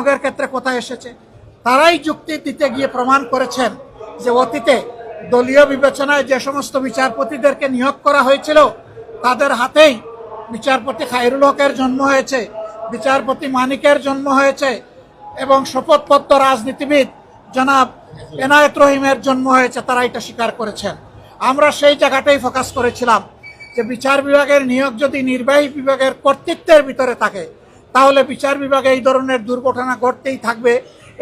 নিয়োগের ক্ষেত্রে কোথায় এসেছে? তারাই যুক্তি দিতে গিয়ে প্রমাণ করেছেন যে অতীতে দলীয় বিবেচনায় যে সমস্ত বিচারপতিদেরকে নিয়োগ করা হয়েছিল তাদের হাতেই বিচারপতি খায়রুল হকের জন্ম হয়েছে, বিচারপতি মানিকের জন্ম হয়েছে এবং শপথপত্র রাজনীতিবিদ জনাব এনায়েত রহিমের জন্ম হয়েছে। তারা এটা স্বীকার করেছেন। আমরা সেই জায়গাটাই ফোকাস করেছিলাম যে বিচার বিভাগের নিয়োগ যদি নির্বাহী বিভাগের কর্তৃত্বের ভিতরে থাকে তাহলে বিচার বিভাগে এই ধরনের দুর্ঘটনা ঘটতেই থাকবে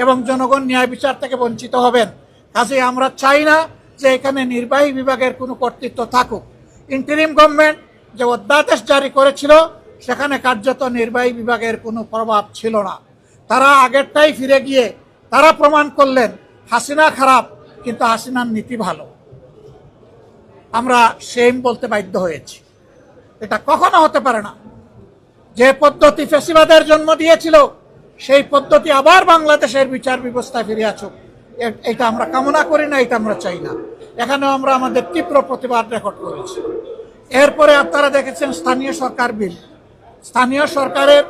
এবং জনগণ ন্যায় বিচার থেকে বঞ্চিত হবেন। কাজেই আমরা চাই না যে এখানে নির্বাহী বিভাগের কোনো কর্তৃত্ব থাকুক। ইন্টারিম গভর্নমেন্ট যে অধ্যাদেশ জারি করেছিল সেখানে কার্যত নির্বাহী বিভাগের কোনো প্রভাব ছিল না। তারা আগেরটাই ফিরে গিয়ে তারা প্রমাণ করলেন হাসিনা খারাপ কিন্তু হাসিনার নীতি ভালো। আমরা সেম বলতে বাধ্য হয়েছি। এটা কখনো হতে পারে না। যে পদ্ধতি ফ্যাসিবাদের জন্ম দিয়েছিল সেই পদ্ধতি আবার বাংলাদেশের বিচার ব্যবস্থায় ফিরে আসুক, এটা আমরা কামনা করি না, এটা আমরা চাই না। এখানেও আমরা আমাদের তীব্র প্রতিবাদ রেকর্ড করেছি। এরপরে আপনারা দেখেছেন স্থানীয় সরকার বিল। স্থানীয় সরকারের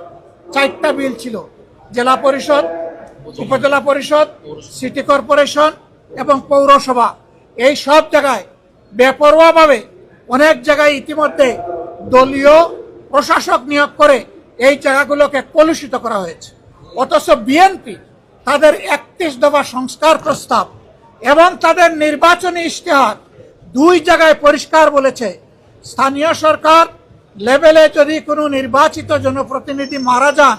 4টা বিল ছিল, জেলা পরিষদ, উপজেলা পরিষদ, সিটি কর্পোরেশন এবং পৌরসভা। এই সব জায়গায় বেপরোয়াভাবে অনেক জায়গায় ইতিমধ্যে দলীয় প্রশাসক নিয়োগ করে এই জায়গাগুলোকে কলুষিত করা হয়েছে। অথচ বিএনপি তাদের 31 দফা সংস্কার প্রস্তাব এবং তাদের নির্বাচনী ইশতেহার 2 জায়গায় পরিষ্কার বলেছে স্থানীয় সরকার লেভেলে যদি কোনো নির্বাচিত জনপ্রতিনিধি মারা যান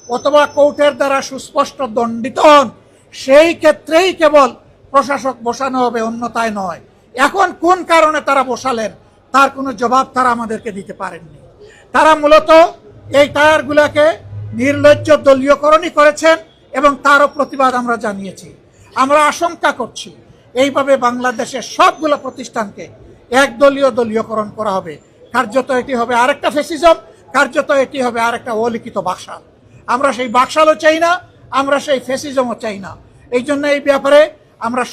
অথবা কোর্টের দ্বারা সুস্পষ্ট দণ্ডিত হন সেই ক্ষেত্রেই কেবল প্রশাসক বসানো হবে, অন্যথায় নয়। এখন কোন কারণে তারা বসালেন তার কোনো জবাব তারা আমাদেরকে দিতে পারেননি। তারা মূলত এই টায়ারগুলোকে নির্লজ্জ দলীয়করণই করেছেন এবং তারও প্রতিবাদ আমরা জানিয়েছি। আমরা আশঙ্কা করছি এইভাবে বাংলাদেশের সবগুলো প্রতিষ্ঠানকে একদলীয় দলীয়করণ করা হবে। কার্যত এটি হবে আরেকটা ফ্যাসিজম, কার্যত এটি হবে আরেকটা অলিখিত বাকশাল। আমরা সেই বাকশালও চাই না, আমরা সেই ফ্যাসিজমও চাই না। এই জন্য এই ব্যাপারে আমরা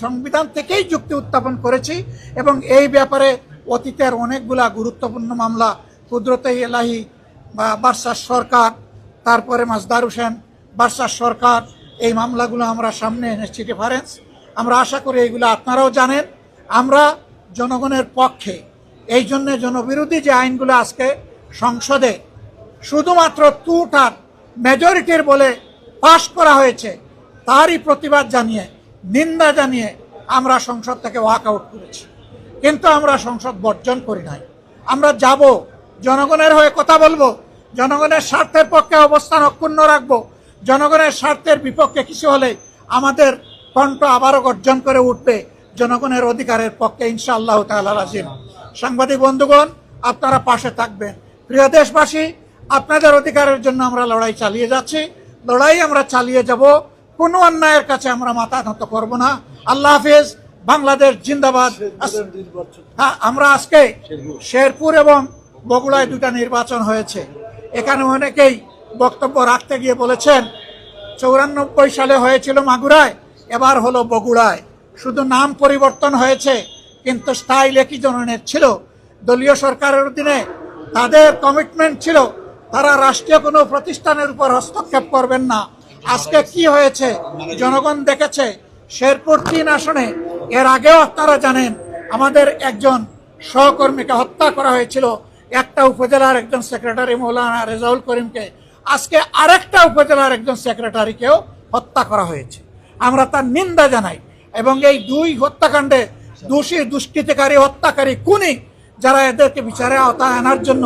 সংবিধান থেকেই যুক্তি উত্থাপন করেছি এবং এই ব্যাপারে অতীতের অনেকগুলা গুরুত্বপূর্ণ মামলা কুদরতে এলাহি বা বার্সার সরকার, তারপরে মাজদার হোসেন বার্সার সরকার, এই মামলাগুলো আমরা সামনে এনেছি রেফারেন্স। আমরা আশা করি এইগুলো আপনারাও জানেন। আমরা জনগণের পক্ষে, এই জন্য জনবিরোধী যে আইনগুলো আজকে সংসদে শুধুমাত্র টুটার মেজরিটির বলে পাশ করা হয়েছে তারই প্রতিবাদ জানিয়ে, নিন্দা জানিয়ে আমরা সংসদ থেকে ওয়াক আউট করেছি। কিন্তু আমরা সংসদ বর্জন করি নাই। আমরা যাব, জনগণের হয়ে কথা বলবো, জনগণের স্বার্থের পক্ষে অবস্থান অক্ষুণ্ণ রাখবো। জনগণের স্বার্থের বিপক্ষে কিছু হলে আমাদের কণ্ঠ আবারও গর্জন করে উঠবে জনগণের অধিকারের পক্ষে ইনশাআল্লাহ তাআলা রাজিম। সাংবাদিক বন্ধুগণ, আপনারা পাশে থাকবেন। প্রিয় দেশবাসী, আপনাদের অধিকারের জন্য আমরা লড়াই চালিয়ে যাচ্ছি, লড়াই আমরা চালিয়ে যাব। কোনো অন্যায়ের কাছে আমরা মাথা নত করব না। আল্লাহ হাফেজ। বাংলাদেশ জিন্দাবাদ। হ্যাঁ, আমরা আজকে শেরপুর এবং বগুড়ায় 2টা নির্বাচন হয়েছে। এখানে অনেকেই বক্তব্য রাখতে গিয়ে বলেছেন 94 সালে হয়েছিল মাগুরায়, এবার হলো বগুড়ায়। শুধু নাম পরিবর্তন হয়েছে কিন্তু স্টাইল একই ধরনের ছিল। দলীয় সরকারের অধীনে তাদের কমিটমেন্ট ছিল তারা রাষ্ট্রীয় কোনো প্রতিষ্ঠানের উপর হস্তক্ষেপ করবেন না। আজকে কি হয়েছে জনগণ দেখেছে। শেরপুর 3 আসনে এর আগেও আপনারা জানেন আমাদের একজন সহকর্মীকে হত্যা করা হয়েছিল, একটা উপজেলার একজন সেক্রেটারি মৌলানা রেজাউল করিমকে। আজকে আরেকটা উপজেলার একজন সেক্রেটারিকেও হত্যা করা হয়েছে। আমরা তার নিন্দা জানাই এবং এই 2 হত্যাকাণ্ডে দোষী, দুষ্কৃতিকারী, হত্যাকারী, খুনি যারা এদেরকে বিচারে আওতায় আনার জন্য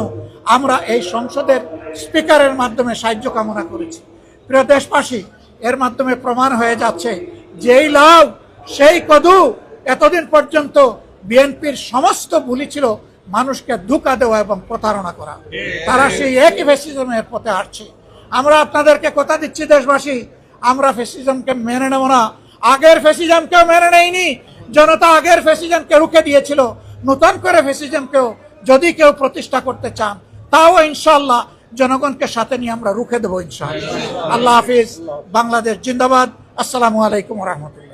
আমরা এই সংসদের স্পিকারের মাধ্যমে সাহায্য কামনা করেছি। প্রিয় দেশবাসী, এর মাধ্যমে প্রমাণ হয়ে যাচ্ছে যেই লাউ সেই কদু। এতদিন পর্যন্ত বিএনপির সমস্ত ভুলই ছিল মানুষকে ধোঁকা দেওয়া এবং প্রতারণা করা। তারা সেই একই ফ্যাসিজমের পথে হাঁটছে। আমরা আপনাদেরকে কথা দিচ্ছি দেশবাসী, আমরা ফ্যাসিজমকে মেনে নেব না। আগের ফ্যাসিজমকেও মেনে নেয়নি জনতা, আগের ফ্যাসিজমকে রুখে দিয়েছিল। নতুন করে ফ্যাসিজমকেও যদি কেউ প্রতিষ্ঠা করতে চান তাও ইনশাআল্লাহ জনগণকে সাথে নিয়ে আমরা রুখে দেবো ইনশাআল্লাহ। আল্লাহ হাফিজ। বাংলাদেশ জিন্দাবাদ। আসসালামু আলাইকুম ওয়া রাহমাতুল্লাহ।